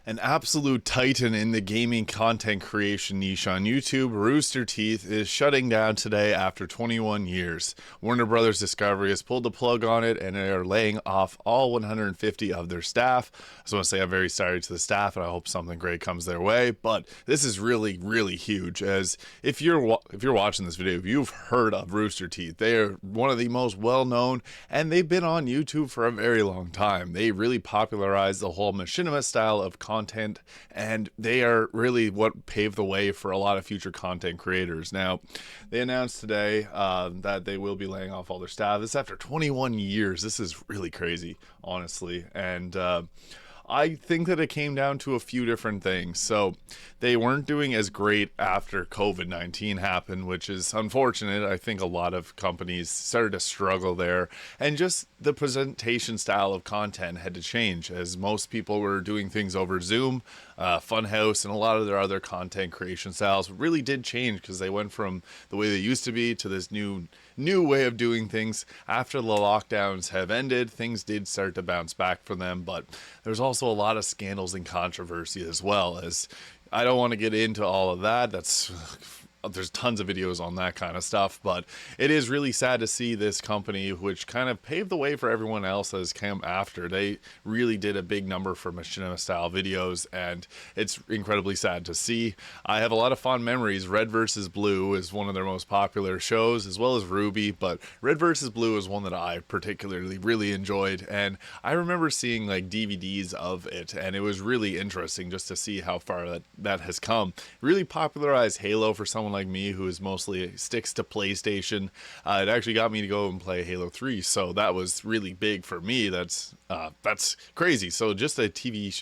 An absolute titan in the gaming content creation niche on YouTube, Rooster Teeth is shutting down today after 21 years. Warner Brothers Discovery has pulled the plug on it and they are laying off all 150 of their staff. I just want to say I'm very sorry to the staff and I hope something great comes their way, but this is really, really huge, as if you're watching this video, if you've heard of Rooster Teeth, they are one of the most well-known and they've been on YouTube for a very long time. They really popularized the whole machinima style of content, and they are really what paved the way for a lot of future content creators. Now, they announced today that they will be laying off all their staff. This after 21 years. This is really crazy, honestly, and I think that it came down to a few different things. So they weren't doing as great after COVID-19 happened, which is unfortunate. I think a lot of companies started to struggle there, and just the presentation style of content had to change, as most people were doing things over Zoom, Funhouse, and a lot of their other content creation styles really did change, because they went from the way they used to be to this new way of doing things. After the lockdowns have ended, things did start to bounce back for them, but there's also a lot of scandals and controversy as well. As I don't want to get into all of that. There's tons of videos on that kind of stuff, but it is really sad to see this company, which kind of paved the way for everyone else that has come after. They really did a big number for machinima style videos, and it's incredibly sad to see. I have a lot of fond memories. Red vs. Blue is one of their most popular shows, as well as Ruby, but Red vs. Blue is one that I particularly really enjoyed, and I remember seeing like DVDs of it, and it was really interesting just to see how far that has come. Really popularized Halo for someone like me who is mostly sticks to PlayStation. It actually got me to go and play Halo 3, so that was really big for me. That's crazy. So just a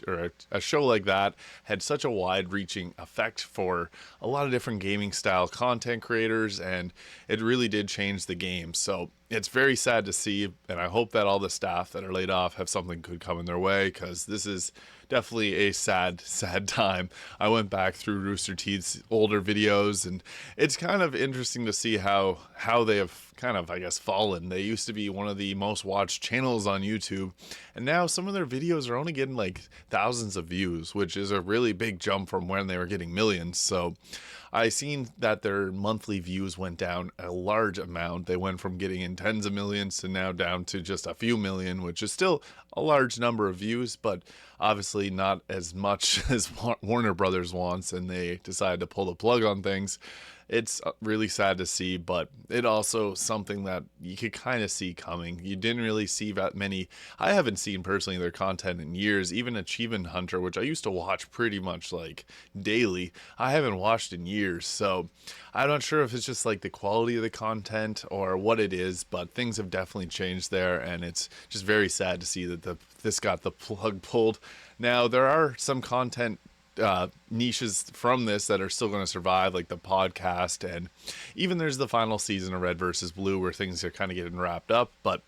or a show like that had such a wide-reaching effect for a lot of different gaming style content creators, and it really did change the game. So it's very sad to see, and I hope that all the staff that are laid off have something good coming their way, because this is definitely a sad time. I went back through Rooster Teeth's older videos, and it's kind of interesting to see how they have kind of, I guess, fallen. They used to be one of the most watched channels on YouTube, and now some of their videos are only getting like thousands of views, which is a really big jump from when they were getting millions. So I seen that their monthly views went down a large amount. They went from getting in tens of millions to now down to just a few million, which is still a large number of views, but obviously not as much as Warner Brothers wants, and they decided to pull the plug on things. It's really sad to see, but it also something that you could kind of see coming. You didn't really see that many. I haven't seen personally their content in years. Even Achievement Hunter, which I used to watch pretty much like daily, I haven't watched in years. So I'm not sure if it's just like the quality of the content or what it is, but things have definitely changed there, and it's just very sad to see that this got the plug pulled. Now, there are some content niches from this that are still going to survive, like the podcast, and even there's the final season of Red vs. Blue where things are kind of getting wrapped up, but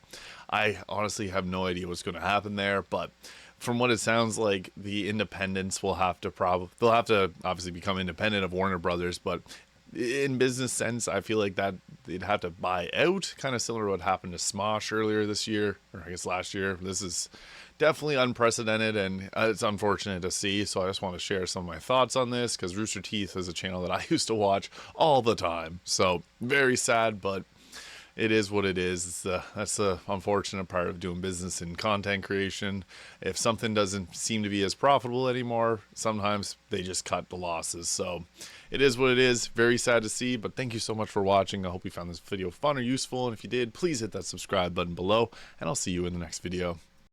I honestly have no idea what's going to happen there. But from what it sounds like, the independents will have to they'll have to obviously become independent of Warner Brothers, but in business sense, I feel like that they'd have to buy out, kind of similar to what happened to Smosh earlier this year, or I guess last year. This is definitely unprecedented, and it's unfortunate to see. So I just want to share some of my thoughts on this, because Rooster Teeth is a channel that I used to watch all the time. So very sad, but it is what it is. That's the unfortunate part of doing business in content creation. If something doesn't seem to be as profitable anymore, sometimes they just cut the losses. So it is what it is. Very sad to see, but thank you so much for watching. I hope you found this video fun or useful, and if you did, please hit that subscribe button below, and I'll see you in the next video.